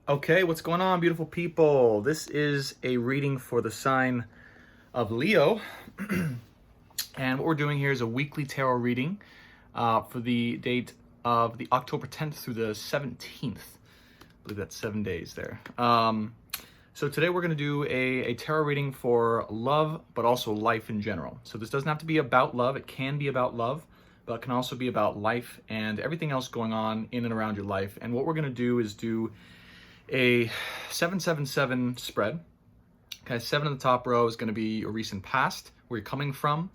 Okay, what's going on, beautiful people? This is a reading for the sign of Leo. And what we're doing here is a weekly tarot reading for the date of the October 10th through the 17th. I believe that's 7 days there. So today we're going to do a tarot reading for love, but also life in general. So this doesn't have to be about love. It can be about love, but it can also be about life and everything else going on in and around your life. And what we're going to do is do a 777 spread. Okay, 7 in the top row is going to be your recent past, where you're coming from.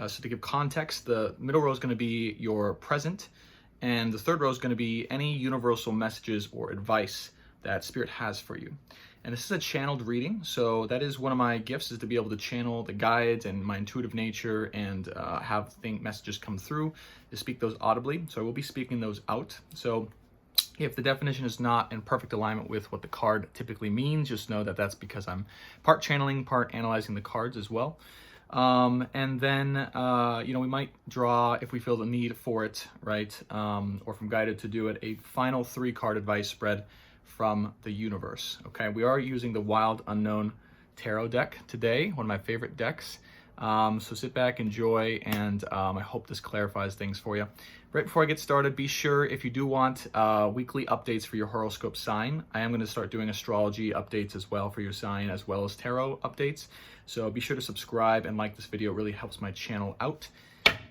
So to give context, the middle row is going to be your present, and the third row is going to be any universal messages or advice that Spirit has for you. And this is a channeled reading, so that is one of my gifts, is to be able to channel the guides and my intuitive nature and have messages come through, to speak those audibly. So I will be speaking those out. So if the definition is not in perfect alignment with what the card typically means, just know that that's because I'm part channeling, part analyzing the cards as well. And then, we might draw, if we feel the need for it, right, or from guided to do it, a final 3-card advice spread from the universe. Okay, we are using the Wild Unknown Tarot deck today, one of my favorite decks. So sit back, enjoy, and I hope this clarifies things for you. Right before I get started, be sure, if you do want weekly updates for your horoscope sign, I am going to start doing astrology updates as well for your sign, as well as tarot updates. So be sure to subscribe and like this video. It really helps my channel out.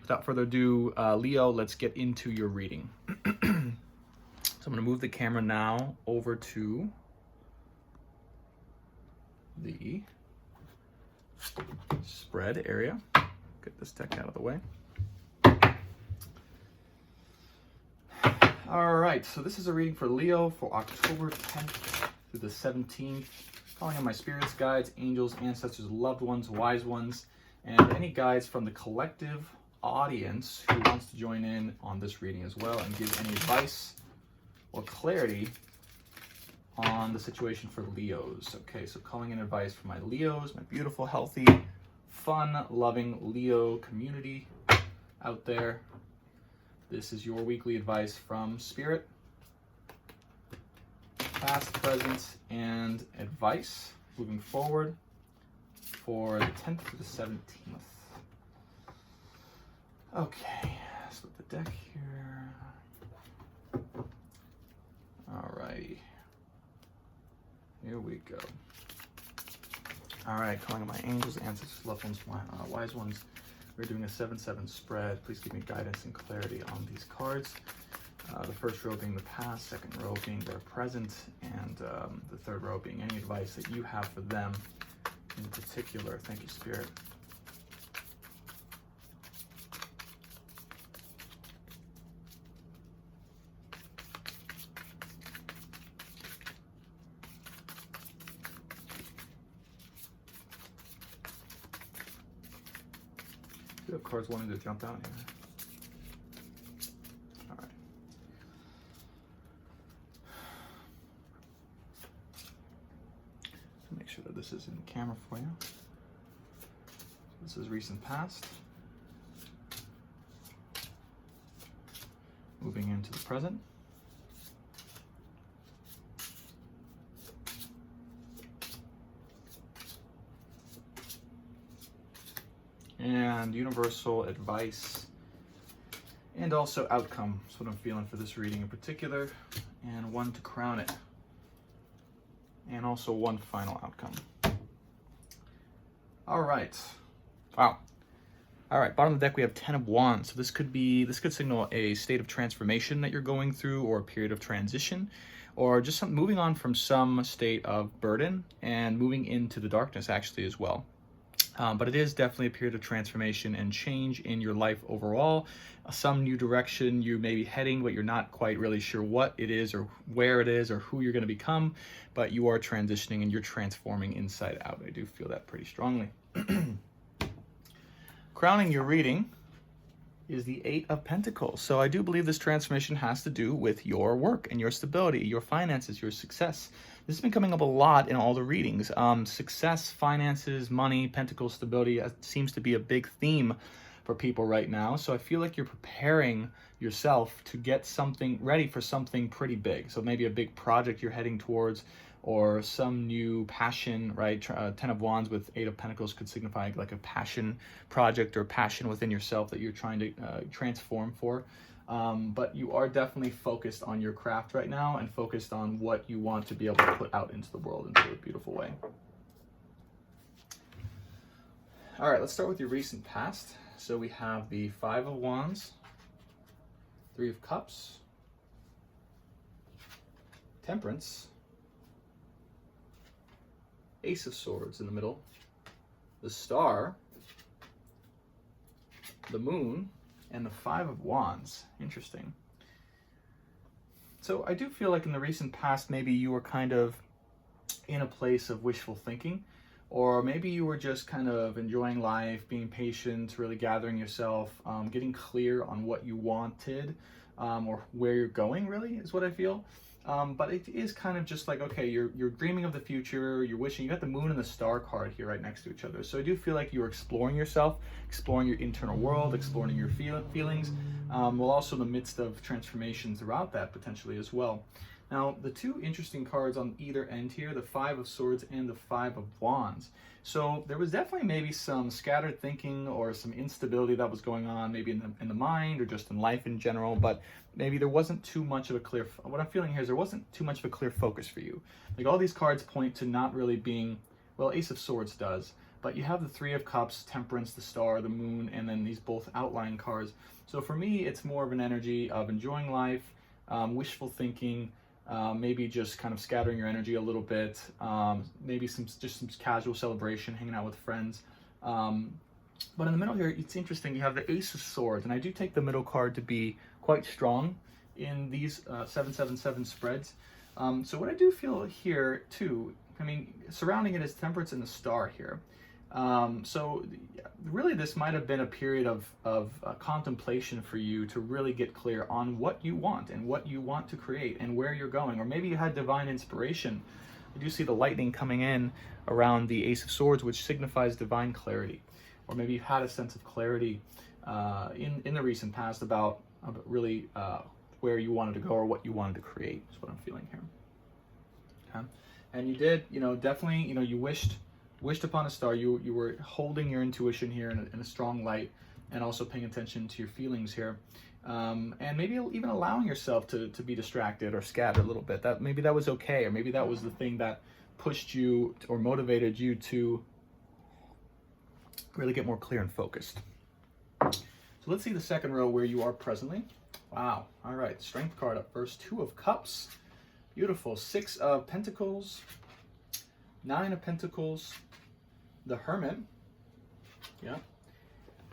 Without further ado, Leo, let's get into your reading. So I'm going to move the camera now over to the spread area. Get this deck out of the way. All right, so this is a reading for Leo for October 10th through the 17th. Calling on my spirits, guides, angels, ancestors, loved ones, wise ones, and any guides from the collective audience who wants to join in on this reading as well and give any advice or clarity on the situation for Leos. Okay, so calling in advice for my Leos, my beautiful, healthy, fun, loving Leo community out there. This is your weekly advice from Spirit, past, present, and advice moving forward for the 10th to the 17th. Okay, split the deck here. Alrighty. Here we go. All right, calling on my angels, ancestors, loved ones, wise ones. We're doing a 7-7 spread. Please give me guidance and clarity on these cards. The first row being the past, second row being their present, and the third row being any advice that you have for them in particular. Thank you, Spirit. Do you have cards wanting to jump out here? All right. Make sure that this is in camera for you. This is recent past. Moving into the present. And universal advice, and also outcome. That's what I'm feeling for this reading in particular, and one to crown it, and also one final outcome. All right. Wow. All right, bottom of the deck we have 10 of Wands. So this could signal a state of transformation that you're going through, or a period of transition, or just moving on from some state of burden and moving into the darkness actually as well. But it is definitely a period of transformation and change in your life overall. Some new direction you may be heading, but you're not quite really sure what it is or where it is or who you're going to become, but you are transitioning and you're transforming inside out. I do feel that pretty strongly. Crowning your reading is the 8 of Pentacles. So I do believe this transformation has to do with your work and your stability, your finances, your success. This has been coming up a lot in all the readings. Success, finances, money, Pentacles, stability seems to be a big theme for people right now. So I feel like you're preparing yourself to get something ready for something pretty big. So maybe a big project you're heading towards, or some new passion, right? Ten of Wands with Eight of Pentacles could signify like a passion project or passion within yourself that you're trying to transform for. But you are definitely focused on your craft right now and focused on what you want to be able to put out into the world in a beautiful way. All right, let's start with your recent past. So we have the Five of Wands, Three of Cups, Temperance, Ace of Swords in the middle, the Star, the Moon, and the Five of Wands. Interesting. So I do feel like in the recent past, maybe you were kind of in a place of wishful thinking, or maybe you were just kind of enjoying life, being patient, really gathering yourself, getting clear on what you wanted, or where you're going, really, is what I feel. But it is kind of just like, okay, you're dreaming of the future, you're wishing. You got the Moon and the Star card here right next to each other. So I do feel like you're exploring yourself, exploring your internal world, exploring your feelings, while also in the midst of transformation throughout that potentially as well. Now, the two interesting cards on either end here, the Five of Swords and the Five of Wands. So there was definitely maybe some scattered thinking or some instability that was going on, maybe in the mind or just in life in general, but maybe there wasn't too much of a clear, what I'm feeling here is there wasn't too much of a clear focus for you. Like all these cards point to not really being, well, Ace of Swords does, but you have the Three of Cups, Temperance, the Star, the Moon, and then these both outline cards. So for me, it's more of an energy of enjoying life, wishful thinking, maybe just kind of scattering your energy a little bit, maybe some casual celebration, hanging out with friends. But in the middle here, it's interesting. You have the Ace of Swords, and I do take the middle card to be quite strong in these 777 spreads. So what I do feel here too, I mean, surrounding it is Temperance and the Star here. So really this might have been a period of contemplation for you to really get clear on what you want and what you want to create and where you're going. Or maybe you had divine inspiration. You do see the lightning coming in around the Ace of Swords, which signifies divine clarity. Or maybe you had a sense of clarity in the recent past about really where you wanted to go or what you wanted to create, is what I'm feeling here. Okay? And you did, definitely, you wished upon a star. You were holding your intuition here in a strong light, and also paying attention to your feelings here, and maybe even allowing yourself to be distracted or scattered a little bit. Maybe that was okay, or maybe that was the thing that pushed you or motivated you to really get more clear and focused. So let's see the second row where you are presently. Wow. All right. Strength card up first. Two of Cups. Beautiful. Six of Pentacles. Nine of Pentacles. The Hermit. Yeah.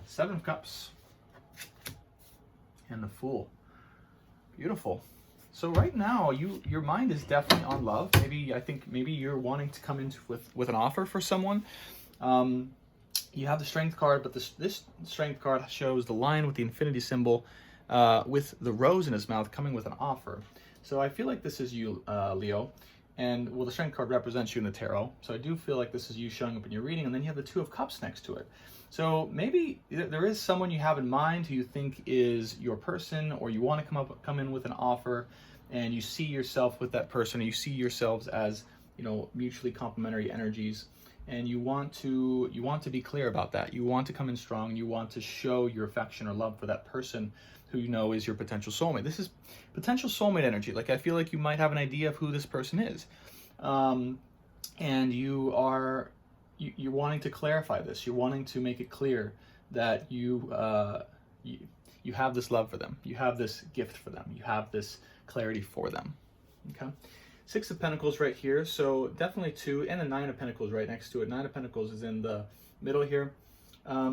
Seven of Cups. And the Fool. Beautiful. So right now, your mind is definitely on love. I think maybe you're wanting to come in with an offer for someone. You have the Strength card, but this Strength card shows the lion with the infinity symbol, with the rose in his mouth, coming with an offer. So I feel like this is you, Leo. And, well, the Strength card represents you in the tarot. So I do feel like this is you showing up in your reading. And then you have the Two of Cups next to it. So maybe there is someone you have in mind who you think is your person, or you want to come in with an offer, and you see yourself with that person, or you see yourselves as, mutually complementary energies. And you want to be clear about that. You want to come in strong. You want to show your affection or love for that person who you know is your potential soulmate. This is potential soulmate energy. Like, I feel like you might have an idea of who this person is, and you're wanting to clarify this. You're wanting to make it clear that you have this love for them. You have this gift for them. You have this clarity for them. Okay. Six of Pentacles right here, so definitely two, and the Nine of Pentacles right next to it. Nine of Pentacles is in the middle here.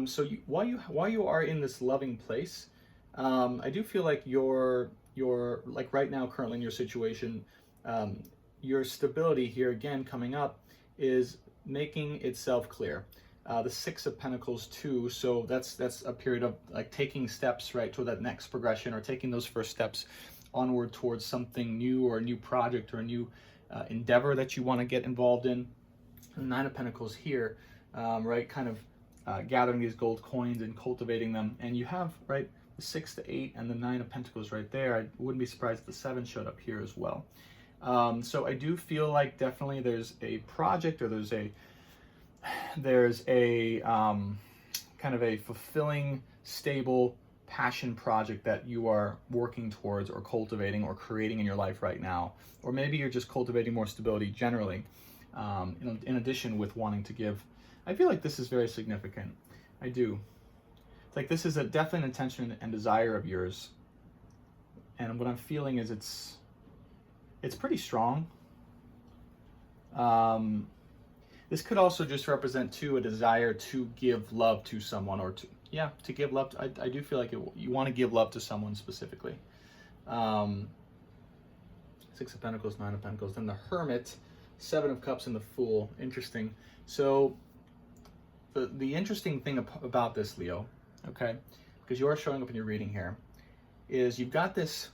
So while you are in this loving place, I do feel like you're like right now, currently in your situation, your stability here again coming up is making itself clear. The Six of Pentacles too, so that's a period of like taking steps right toward that next progression, or taking those first steps onward towards something new, or a new project, or a new endeavor that you want to get involved in. The Nine of Pentacles here, right, kind of gathering these gold coins and cultivating them. And you have, right, the 6, the 8, and the 9 of Pentacles right there. I wouldn't be surprised if the 7 showed up here as well. So I do feel like definitely there's a project, or there's a kind of a fulfilling, stable passion project that you are working towards or cultivating or creating in your life right now. Or maybe you're just cultivating more stability generally, in addition with wanting to give. I feel like this is very significant. I do. It's like this is a definite intention and desire of yours. And what I'm feeling is it's pretty strong. This could also just represent too a desire to give love to someone, or to give love. I do feel like you want to give love to someone specifically. 6 of Pentacles, 9 of Pentacles, then the Hermit, 7 of Cups, and the Fool. Interesting. So the interesting thing about this, Leo, okay, because you are showing up in your reading here, is you've got this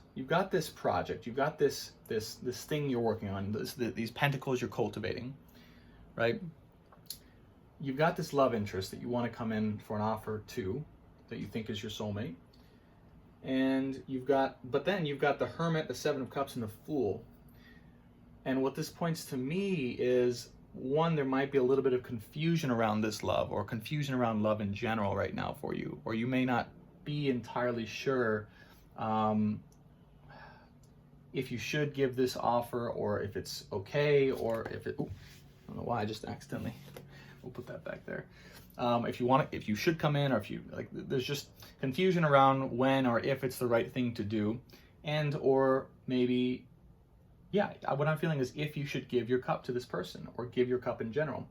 project, you've got this thing you're working on, these pentacles you're cultivating, right? You've got this love interest that you want to come in for an offer to, that you think is your soulmate. And but then you've got the Hermit, the 7 of Cups, and the Fool. And what this points to me is, one, there might be a little bit of confusion around this love, or confusion around love in general right now for you, or you may not be entirely sure if you should give this offer, or if it's okay, or if it, I don't know why I just accidentally, we'll put that back there. If you should come in, or if you, like, there's just confusion around when or if it's the right thing to do. And, or maybe, what I'm feeling is if you should give your cup to this person, or give your cup in general.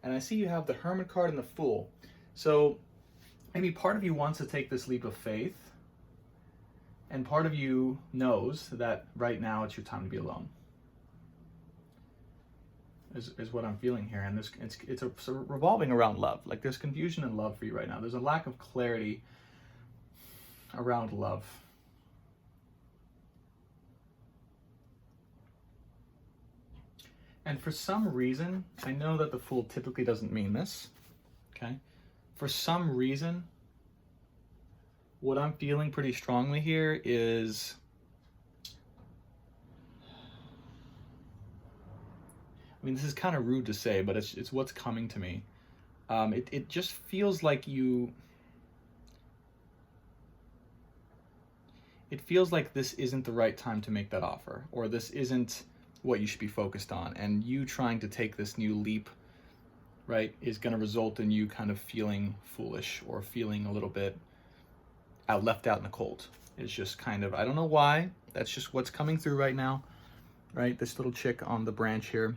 And I see you have the Hermit card and the Fool. So maybe part of you wants to take this leap of faith, and part of you knows that right now it's your time to be alone. Is what I'm feeling here. And it's revolving around love. Like, there's confusion in love for you right now. There's a lack of clarity around love. And for some reason, I know that the Fool typically doesn't mean this, okay? For some reason, what I'm feeling pretty strongly here is, I mean, this is kind of rude to say, but it's what's coming to me. It just feels like it feels like this isn't the right time to make that offer, or this isn't what you should be focused on. And you trying to take this new leap, right, is going to result in you kind of feeling foolish, or feeling a little bit left out in the cold. It's just kind of, I don't know why, that's just what's coming through right now, right? This little chick on the branch here.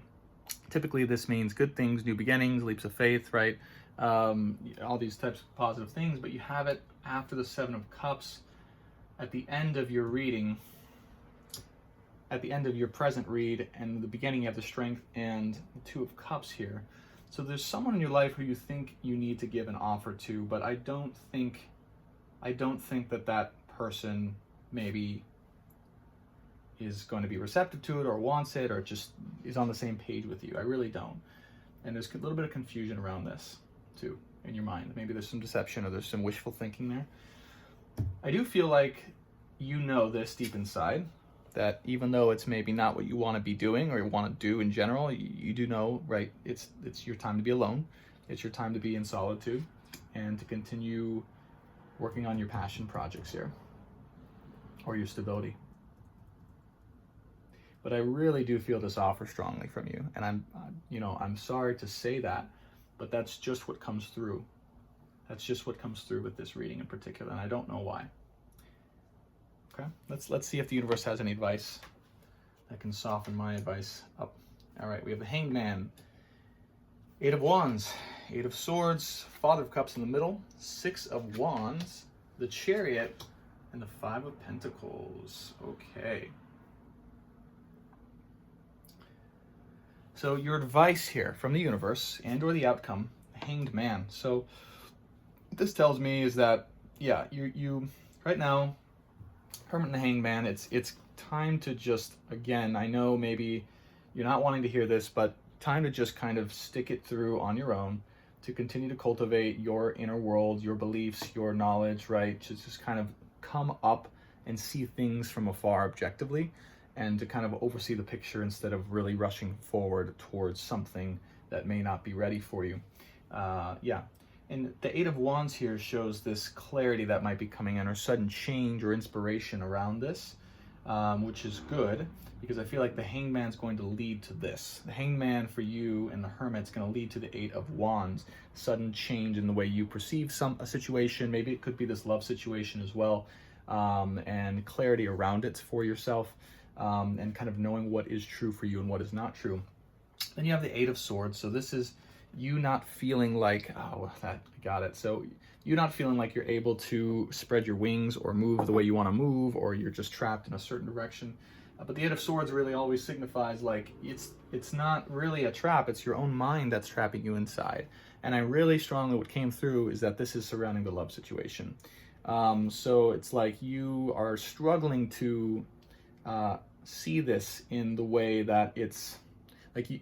Typically this means good things, new beginnings, leaps of faith, right? All these types of positive things, but you have it after the 7 of Cups at the end of your reading, at the end of your present read, and the beginning you have the Strength and the 2 of Cups here. So there's someone in your life who you think you need to give an offer to, but I don't think that person maybe is going to be receptive to it, or wants it, or just is on the same page with you. I really don't. And there's a little bit of confusion around this too in your mind. Maybe there's some deception, or there's some wishful thinking there. I do feel like you know this deep inside, that even though it's maybe not what you want to be doing, or you want to do in general, you do know, right, it's your time to be alone. It's your time to be in solitude, and to continue working on your passion projects here, or your stability. But I really do feel this offer strongly from you. And I'm sorry to say that, but that's just what comes through. That's just what comes through with this reading in particular, and I don't know why. Okay, let's see if the universe has any advice that can soften my advice up. All right, we have the Hanged Man, 8 of Wands, 8 of Swords, Father of Cups in the middle, 6 of Wands, the Chariot, and the 5 of Pentacles. Okay. So your advice here from the universe, and or the outcome, Hanged Man. So this tells me is that, yeah, you right now, Hermit and the Hanged Man, it's time to just, again, I know maybe you're not wanting to hear this, but time to just kind of stick it through on your own. to continue to cultivate your inner world, your beliefs, your knowledge, right? To just kind of come up and see things from afar objectively, and to kind of oversee the picture instead of really rushing forward towards something that may not be ready for you. Yeah. And the Eight of Wands here shows this clarity that might be coming in, or sudden change or inspiration around this, which is good, because I feel like the Hangman's going to lead to this. The Hangman for you and the Hermit's going to lead to the Eight of Wands. Sudden change in the way you perceive a situation. Maybe it could be this love situation as well, and clarity around it for yourself, and kind of knowing what is true for you and what is not true. Then you have the Eight of Swords. So this is you not feeling like, oh, that got it. So you not feeling like you're able to spread your wings or move the way you want to move, or you're just trapped in a certain direction. But the Eight of Swords really always signifies like it's not really a trap, it's your own mind that's trapping you inside. And I really strongly, what came through is that this is surrounding the love situation. So it's like you are struggling to see this in the way that it's like you,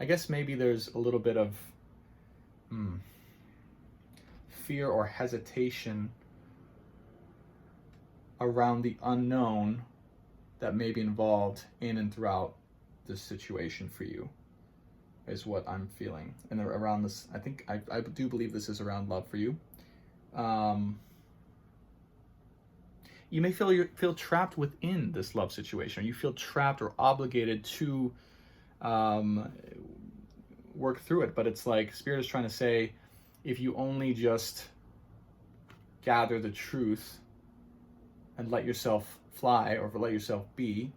I guess maybe there's a little bit of fear or hesitation around the unknown that may be involved in and throughout this situation for you, is what I'm feeling. And around this, I think, I do believe this is around love for you. You may feel trapped within this love situation, or you feel trapped or obligated to work through it. But it's like Spirit is trying to say, if you only just gather the truth and let yourself fly, or let yourself be,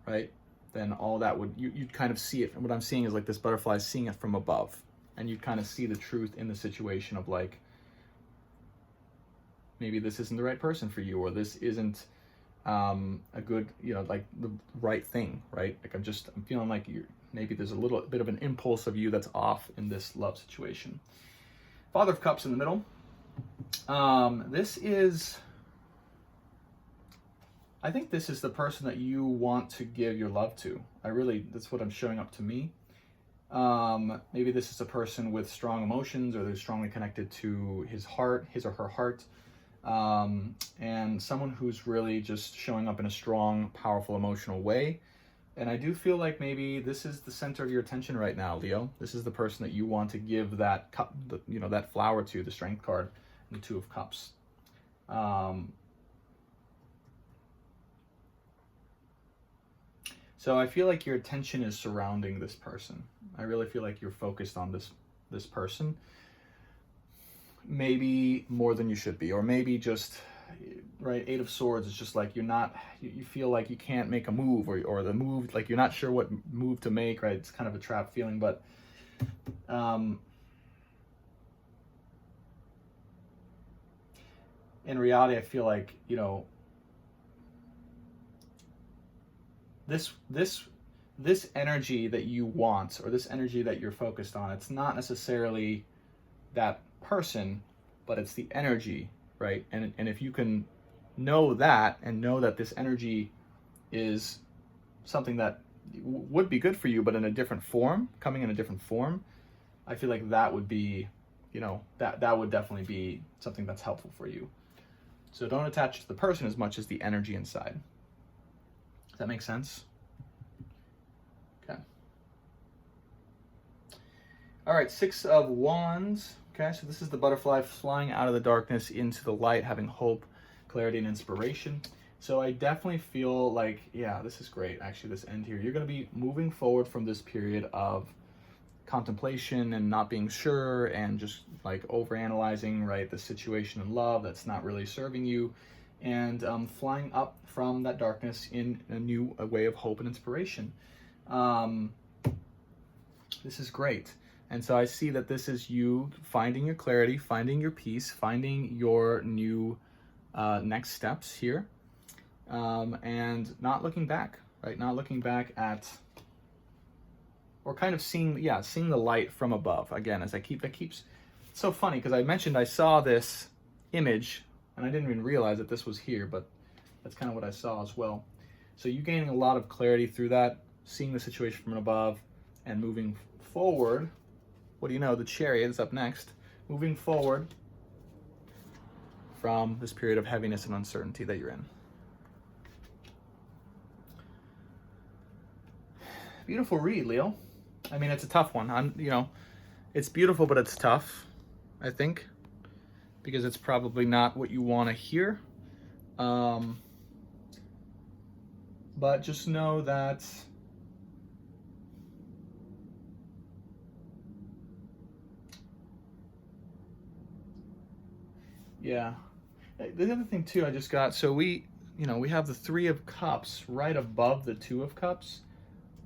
right, then all that would, you'd kind of see it. And what I'm seeing is like this butterfly seeing it from above, and you'd kind of see the truth in the situation of like, maybe this isn't the right person for you, or this isn't a good, like the right thing, right? Like I'm feeling like maybe there's a little bit of an impulse of you that's off in this love situation. Father of Cups in the middle. I think this is the person that you want to give your love to. That's what I'm showing up to me. Maybe this is a person with strong emotions, or they're strongly connected to his or her heart. And someone who's really just showing up in a strong, powerful, emotional way. And I do feel like maybe this is the center of your attention right now, Leo. This is the person that you want to give that cup, that flower to, the Strength card, and the Two of Cups. So I feel like your attention is surrounding this person. I really feel like you're focused on this person. Maybe more than you should be, or maybe just, right, Eight of Swords is just like you feel like you can't make a move, or the move, like you're not sure what move to make, right? It's kind of a trap feeling, but in reality, I feel like, this energy that you want, or this energy that you're focused on, it's not necessarily that person, but it's the energy, right? And if you can know that, and know that this energy is something that would be good for you, but in a different form, coming in a different form, I feel like that would be, that would definitely be something that's helpful for you. So don't attach to the person as much as the energy inside. Does that make sense? Okay. All right, Six of Wands. Okay, so this is the butterfly flying out of the darkness into the light, having hope, clarity, and inspiration. So I definitely feel like, yeah, this is great. Actually, this end here, you're going to be moving forward from this period of contemplation and not being sure, and just like overanalyzing, right, the situation in love that's not really serving you, and flying up from that darkness in a new way of hope and inspiration. This is great. And so I see that this is you finding your clarity, finding your peace, finding your new next steps here, and not looking back, right? Not looking back at, or kind of seeing the light from above. Again, as it's so funny, because I mentioned I saw this image, and I didn't even realize that this was here, but that's kind of what I saw as well. So you gaining a lot of clarity through that, seeing the situation from above, and moving forward what do you know, the Chariot is up next, moving forward from this period of heaviness and uncertainty that you're in. Beautiful read, Leo. I mean, it's a tough one. It's beautiful, but it's tough, I think, because it's probably not what you want to hear. But just know that yeah. The other thing too, I just got, so we have the Three of Cups right above the Two of Cups,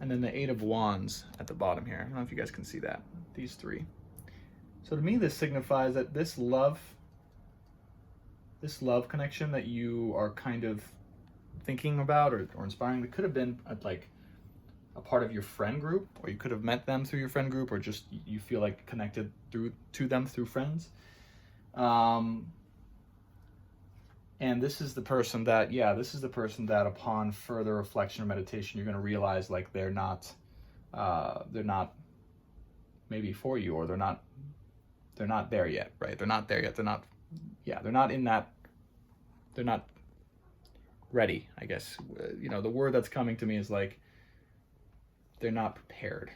and then the Eight of Wands at the bottom here. I don't know if you guys can see that, these three. So to me, this signifies that this love connection that you are kind of thinking about or inspiring, that could have been like a part of your friend group, or you could have met them through your friend group, or just you feel like connected to them through friends. And this is the person that, upon further reflection or meditation, you're going to realize like they're not maybe for you, or they're not there yet, right? They're not there yet. They're not ready, I guess. The word that's coming to me is like, they're not prepared.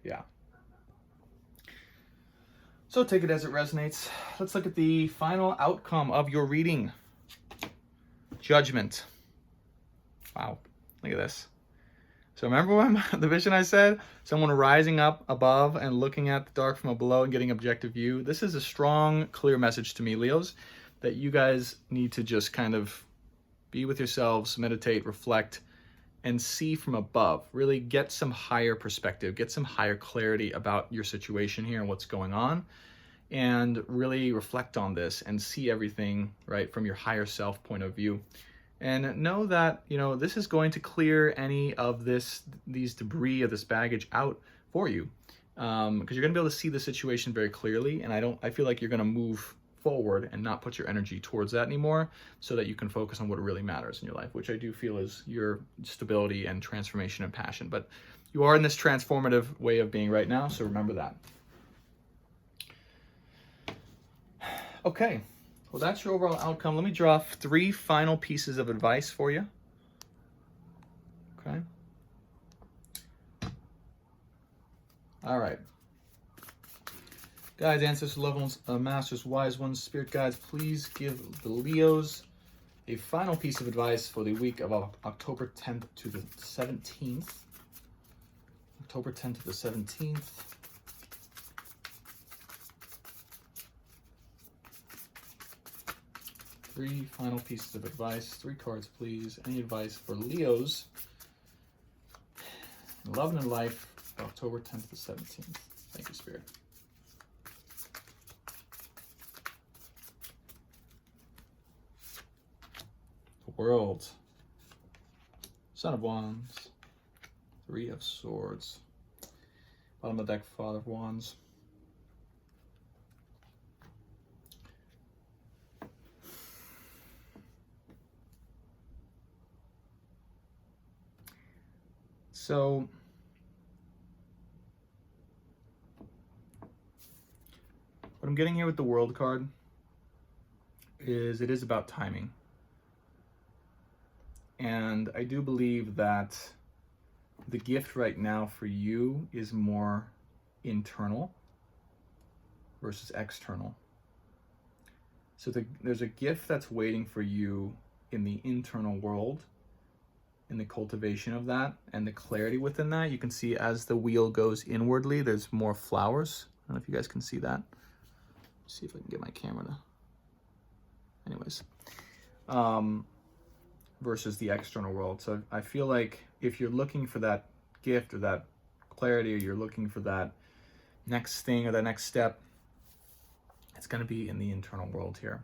Yeah. So take it as it resonates. Let's look at the final outcome of your reading. Judgment. Wow, look at this. So remember when the vision I said, someone rising up above and looking at the dark from below and getting objective view? This is a strong, clear message to me, Leos, that you guys need to just kind of be with yourselves, meditate, reflect, and see from above. Really get some higher perspective, get some higher clarity about your situation here and what's going on, and really reflect on this and see everything, right, from your higher self point of view. And know that, this is going to clear any of these debris or this baggage out for you, because you're going to be able to see the situation very clearly. And I feel like you're going to move forward and not put your energy towards that anymore, so that you can focus on what really matters in your life, which I do feel is your stability and transformation and passion. But you are in this transformative way of being right now, so remember that. Okay, well, that's your overall outcome. Let me draw 3 final pieces of advice for you. Okay. All right. Guys, ancestors, loved ones, masters, wise ones, spirit guides, please give the Leos a final piece of advice for the week of October 10th to the 17th. October 10th to the 17th. Three final pieces of advice. 3 cards, please. Any advice for Leos in love and in life, October 10th to 17th. Thank you, Spirit. The World. Son of Wands. 3 of Swords. Bottom of the deck, Father of Wands. So, what I'm getting here with the World card is it is about timing. And I do believe that the gift right now for you is more internal versus external. So there's a gift that's waiting for you in the internal world, in the cultivation of that and the clarity within that. You can see as the wheel goes inwardly, there's more flowers. I don't know if you guys can see that. Let's see if I can get my camera to, anyways. Versus the external world. So I feel like if you're looking for that gift or that clarity, or you're looking for that next thing or that next step, it's going to be in the internal world here.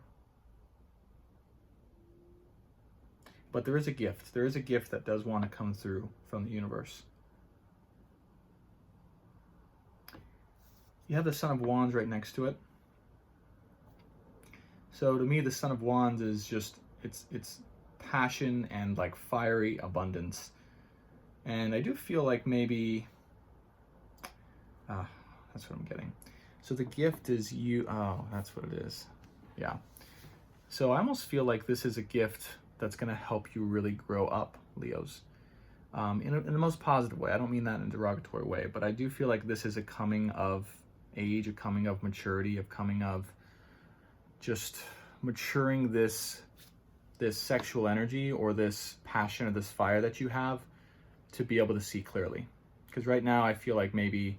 But there is a gift. There is a gift that does want to come through from the universe. You have the Son of Wands right next to it. So to me, the Son of Wands is just, it's passion and like fiery abundance. And I do feel like maybe, That's what I'm getting. So the gift is you. Oh, that's what it is. Yeah. So I almost feel like this is a gift that's going to help you really grow up, Leos, in the most positive way. I don't mean that in a derogatory way, but I do feel like this is a coming of age, a coming of maturity, a coming of just maturing this sexual energy or this passion or this fire that you have to be able to see clearly. Because right now I feel like maybe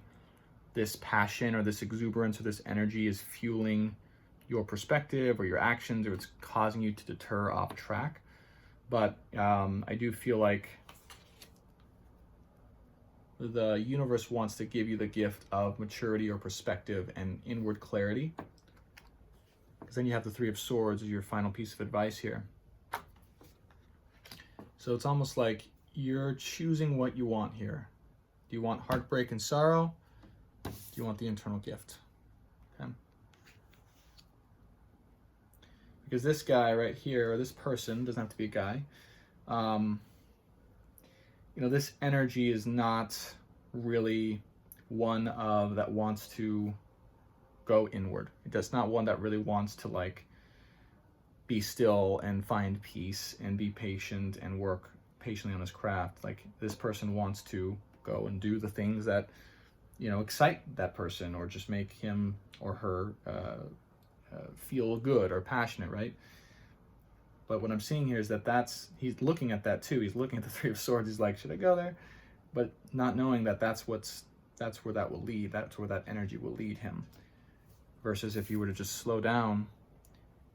this passion or this exuberance or this energy is fueling your perspective or your actions, or it's causing you to deter off track. But I do feel like the universe wants to give you the gift of maturity or perspective and inward clarity. Because then you have the Three of Swords as your final piece of advice here. So it's almost like you're choosing what you want here. Do you want heartbreak and sorrow? Do you want the internal gift? Okay. Because this guy right here, or this person, doesn't have to be a guy, this energy is not really one that wants to go inward. It's not one that really wants to like be still and find peace and be patient and work patiently on his craft. Like this person wants to go and do the things that excite that person or just make him or her feel good or passionate, right? But what I'm seeing here is that he's looking at that too. He's looking at the Three of Swords. He's like, should I go there? But not knowing that that's where that will lead. That's where that energy will lead him. Versus if you were to just slow down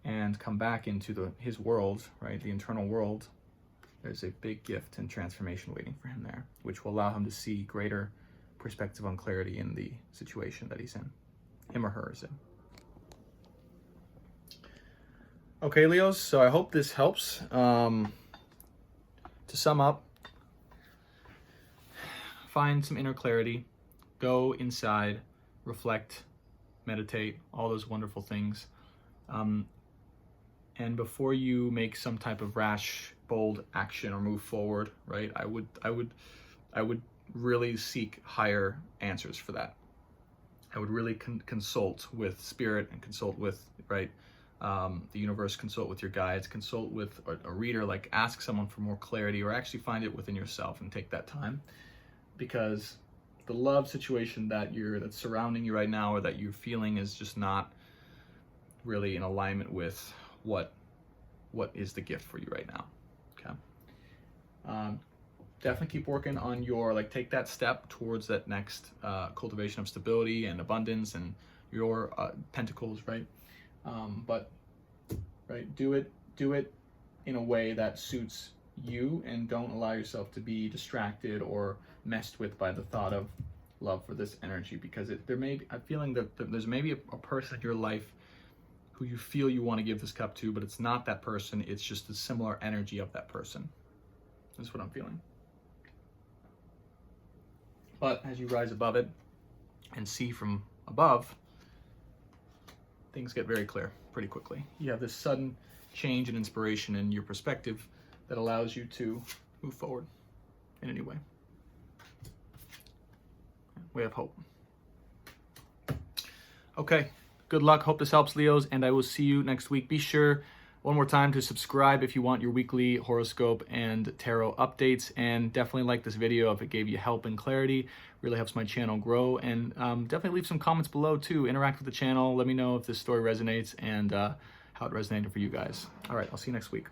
and come back into his world, right? The internal world, there's a big gift and transformation waiting for him there, which will allow him to see greater perspective on clarity in the situation that he's in, him or her is in. Okay, Leos, so I hope this helps. To sum up, find some inner clarity, go inside, reflect, meditate, all those wonderful things. And before you make some type of rash, bold action or move forward, right, I would really seek higher answers for that. I would really consult with spirit and consult with, right, the universe, consult with your guides, consult with a reader, like ask someone for more clarity, or actually find it within yourself and take that time. Because the love situation that's surrounding you right now or that you're feeling is just not really in alignment with what is the gift for you right now. Okay. Definitely keep working on your, take that step towards that next cultivation of stability and abundance and your pentacles, right? But right, do it in a way that suits you, and don't allow yourself to be distracted or messed with by the thought of love for this energy, because I'm feeling that there's maybe a person in your life who you feel you want to give this cup to, but it's not that person, it's just a similar energy of that person. That's what I'm feeling. But as you rise above it and see from above, things get very clear pretty quickly. You have this sudden change and inspiration in your perspective that allows you to move forward in any way. We have hope. Okay, good luck. Hope this helps, Leos, and I will see you next week. Be sure, one more time, to subscribe if you want your weekly horoscope and tarot updates, and definitely like this video if it gave you help and clarity. Really helps my channel grow, and definitely leave some comments below too. Interact with the channel. Let me know if this story resonates and how it resonated for you guys. All right, I'll see you next week.